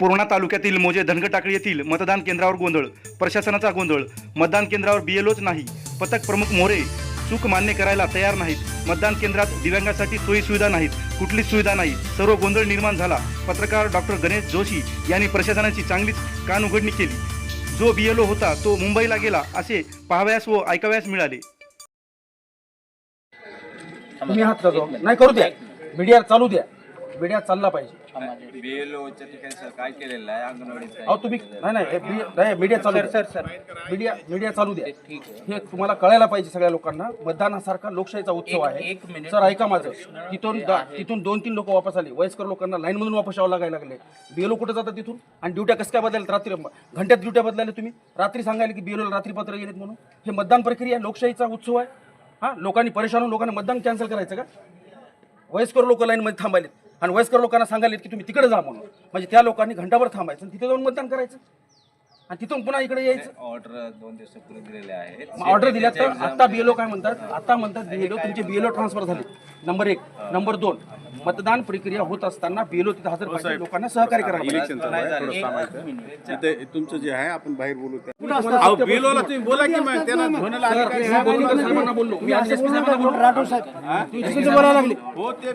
पूर्णा तालुक्यातील मोजे धनगरटाकळी येथील मतदान केंद्रावर गोंधळ, प्रशासनाचा गोंधळ. मतदान केंद्रावर बीएलओच नाही, पथक प्रमुख मोरे चूक मान्य करायला तयार नाहीत. मतदान केंद्रात दिव्यांगासाठी सोयी सुविधा नाहीत, कुठलीच सुविधा नाही. सर्व गोंधळ निर्माण झाला. पत्रकार डॉक्टर गणेश जोशी यांनी प्रशासनाची चांगलीच कानउघडणी केली. जो बीएलओ होता तो मुंबईला गेला असे पाहावयास व ऐकावयास मिळाले. तुम्ही हात जाऊ नाही करू द्या, मीडिया चालू द्या, मीडिया चालला पाहिजे. बीएलओच्या ठिकाणी सर काय केलेलं आहे अंगणवाडीचं? अहो तुम्ही नाही मीडिया चालू द्या. मीडिया चालू द्या. हे तुम्हाला कळायला पाहिजे सगळ्या लोकांना. मतदानासारखा लोकशाहीचा उत्सव आहे. सर ऐका माझं, तिथून 2-3 लोक वापस आले. वयस्कर लोकांना लाईन मधून वापस यावं लागायला लागले. बीएलओ कुठे जातात तिथून? आणि ड्युट्या कसं काय बदलल्यात? रात्री घंट्यात ड्युट्या बदलायला तुम्ही रात्री सांगायला की बीएलओला रात्री पत्र गेलेत म्हणून. हे मतदान प्रक्रिया लोकशाहीचा उत्सव आहे. हां, लोकांनी परेशान होऊन लोकांना मतदान कॅन्सल करायचं का? वयस्कर लोक लाईनमध्ये थांबायलेत आणि वयस्कर लोकांना सांगायलेत की तुम्ही तिकडे जा म्हणून. म्हणजे त्या लोकांनी घंटाभर थांबायचं आणि तिथे जाऊन मतदान करायचं आणि तिथून पुन्हा इकडे यायचं. ऑर्डर 2 दिवसापूर्वी दिलेले आहेत. ऑर्डर दिल्यात तर आता बीएलओ काय म्हणतात? आता म्हणतात बीएलओ तुमचे बीएलओ ट्रान्सफर झाले. नंबर 1. नंबर 2, मतदान प्रक्रिया होत असताना बीएलओ तिथे हजर पाहिजे, लोकांना सहकार्य करायला तुमचं जे आहे आपण बाहेर बोलू त्या बीएलओला तुम्ही बोला की मग त्यांना साहेबांना बोललो मी, एसपी साहेबांना बोललो. राठोड साहेब तुम्ही चुकीचं बोलायला लागले.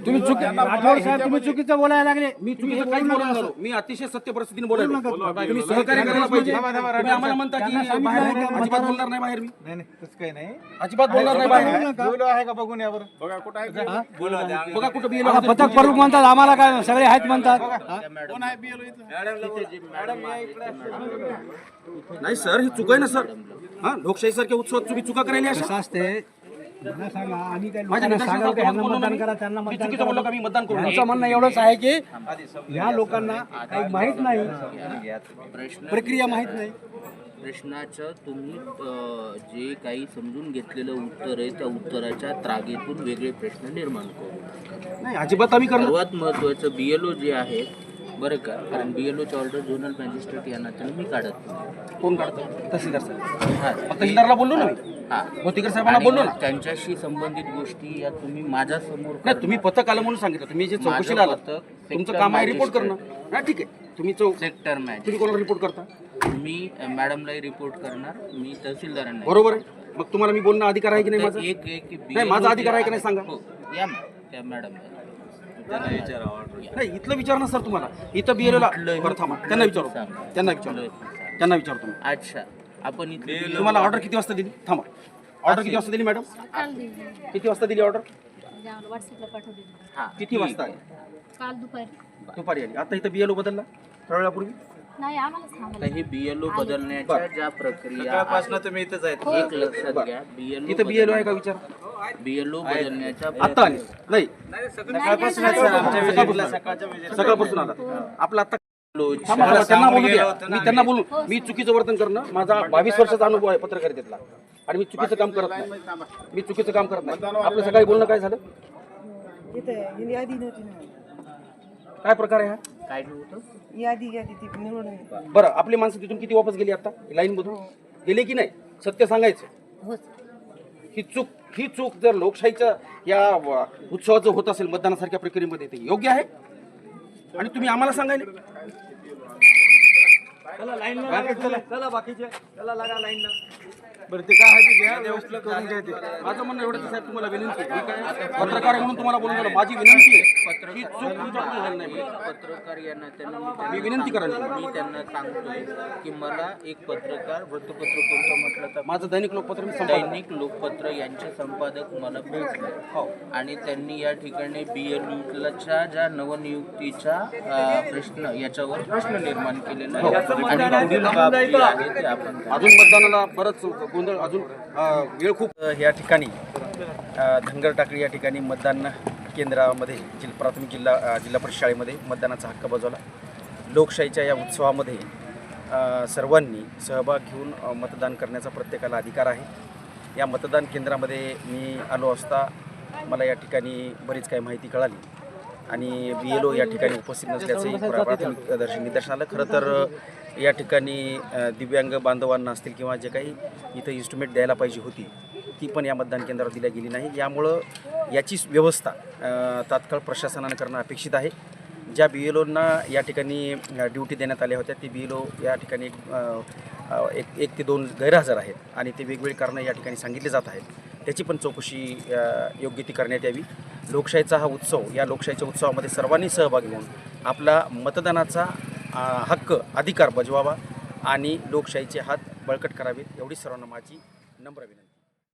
तुम्ही चुकीचं बोलायला लागले. मी चुकीचं काही बोलून झालो. मी अतिशय सत्य परिस्थितीने बोलायला. तुम्ही सहकार्य करायला पाहिजे. तुम्ही आम्हाला म्हणता की बाहेर अजिबात बोलणार नाही. बाहेर मी नाही तसं काही नाही. अजिबात बोलणार नाही. बाहेर बीएलओ आहे का बघून यावर बघा कुठं आहे. बघा कुठं बीएलओ पथक प्रमुख म्हणतात, आम्हाला काय सगळे आहेत म्हणतात. कोण आहे बीएलओ इथं? नाही सर, हे चुक आहे ना सर. हा, लोकशाहीसारख्या उत्सवात तुम्ही चुका करायला असते. चुकीचं बोललो का मी मतदान करू? आमचं म्हणणं एवढंच आहे की ह्या लोकांना काही माहीत नाही, प्रक्रिया माहीत नाही. प्रश्नाचं तुम्ही जे काही समजून घेतलेलं उत्तर आहे त्या उत्तराच्या त्रागेतून वेगळे प्रश्न निर्माण करू. नाही अजिबात आम्ही करणार. सर्वात महत्त्वाचं बीएलओ जे आहे बरं का, कारण बीएलओच्या ऑर्डर झोनल मॅजिस्ट्रेट या नात्याने मी काढत नाही. कोण काढतो? तहसीलदार साहेब. हां, तहसीलदारला बोललो ना मी. हां, मोतीकर साहेबांना बोललो ना. त्यांच्याशी संबंधित गोष्टी या तुम्ही माझ्या समोर नाही तुम्ही पथक आलं म्हणून सांगितलं. तुम्ही जे चौकशीला आलात तुमचं काम आहे रिपोर्ट करणं. हा ठीक आहे, तुम्ही सेक्टर तुम्ही कोणाला रिपोर्ट करता? मी मॅडमलाही रिपोर्ट करणार, मी तहसीलदारांना. बरोबर आहे. मग तुम्हाला मी बोलणं अधिकार आहे की नाही माझा? एक नाही माझा अधिकार आहे की नाही सांगा. हो, या त्या मॅडम नाही इथलं विचार ना सर तुम्हाला. इथं बीएलओला बरं थांबा, त्यांना विचारू तुम्ही. अच्छा, आपण इथे तुम्हाला ऑर्डर किती वाजता दिली? थांबा, ऑर्डर किती वाजता दिली मॅडम? काल दिली. किती वाजता दिली ऑर्डर? व्हॉट्सअपला पाठवली. हां, किती वाजता आली? काल दुपारी आली. आता इथं बीएलओ बदलला थोड्या वेळापूर्वी. नाही आम्हाला आता हे बीएलओ बदलण्याच्या ज्या प्रक्रिया तुम्ही इथंच आहेत. एक लक्षात घ्या, बीएलओ इथं बीएलओ आहे का विचार? बीएलओ बदलण्याच्या आता आले नाही सकाळपासून आला आपला. आता त्यांना बोलू द्या. मी त्यांना बोलू. मी चुकीचं वर्तन करणं माझा 22 वर्षाचा अनुभव आहे पत्रकारितेतला आणि मी चुकीचं काम करत नाही. आपलं सकाळी बोलणं काय झालं? काय प्रकार आहे हा? काय नव्हतं. बरं आपली माणसं तिथून किती वापस गेली? आता लाईन मधून गेले की नाही? सत्य सांगायचं. ही चूक जर लोकशाहीच्या या उत्सवाचं होत असेल मतदानासारख्या प्रक्रियेमध्ये ते योग्य आहे आणि तुम्ही आम्हाला सांगायला बरं ते काय आहे ते घ्या, व्यवस्थित करून घ्या ते. माझं म्हणणं एवढंच आहे, साहेब तुम्हाला विनंती आहे. मी काय पत्रकार आहे म्हणून तुम्हाला बोलून माझी विनंती आहे. ही चूक तुमच्याकडून झाली नाही पाहिजे. पत्रकार या नात्यानं मी विनंती करायला मी त्यांना सांगतोय की मला एक पत्रकार वृत्तपत्र कोणतं म्हटलं तर माझं दैनिक लोकपत्र मी संपादक. दैनिक लोकपत्र यांचे संपादक मला भेटले आणि त्यांनी या ठिकाणी बीएलओच्या ज्या नवनियुक्तीच्या प्रश्न याच्यावर प्रश्न निर्माण केलेला आहे आणि पुढील बाब जी आहे ते आपण अजून मतदानाला बरंच गोंधळ अजून वेळ खूप. या ठिकाणी धनगरटाकळी या ठिकाणी मतदान केंद्रामध्ये प्राथमिक जिल्हा परिषद शाळेमध्ये मतदानाचा हक्क बजावला. लोकशाहीच्या या उत्सवामध्ये सर्वांनी सहभाग घेऊन मतदान करण्याचा प्रत्येकाला अधिकार आहे. या मतदान केंद्रामध्ये मी आलो असता मला या ठिकाणी बरीच काही माहिती कळाली आणि बीएलओ या ठिकाणी उपस्थित नसल्याचंही प्राथमिक निदर्शन आलं. खरं तर या ठिकाणी दिव्यांग बांधवांना असतील किंवा जे काही इथं इन्स्ट्रुमेंट द्यायला पाहिजे होती ती पण या मतदान केंद्रावर दिल्या गेली नाही. यामुळं याची व्यवस्था तात्काळ प्रशासनानं करणं अपेक्षित आहे. ज्या BLOंना या ठिकाणी ड्युटी देण्यात आल्या होत्या ते BLO या ठिकाणी एक ते 2 गैरहजर आहेत आणि ते वेगवेगळी कारणं या ठिकाणी सांगितले जात आहेत. त्याची पण चौकशी योग्य ती करण्यात यावी. लोकशाहीचा हा उत्सव, या लोकशाहीच्या उत्सवामध्ये सर्वांनी सहभागी होऊन आपला मतदानाचा हक्क अधिकार बजवावा आणि लोकशाहीचे हात बळकट करावेत एवढी सर्वांना माझी नम्र विनंती.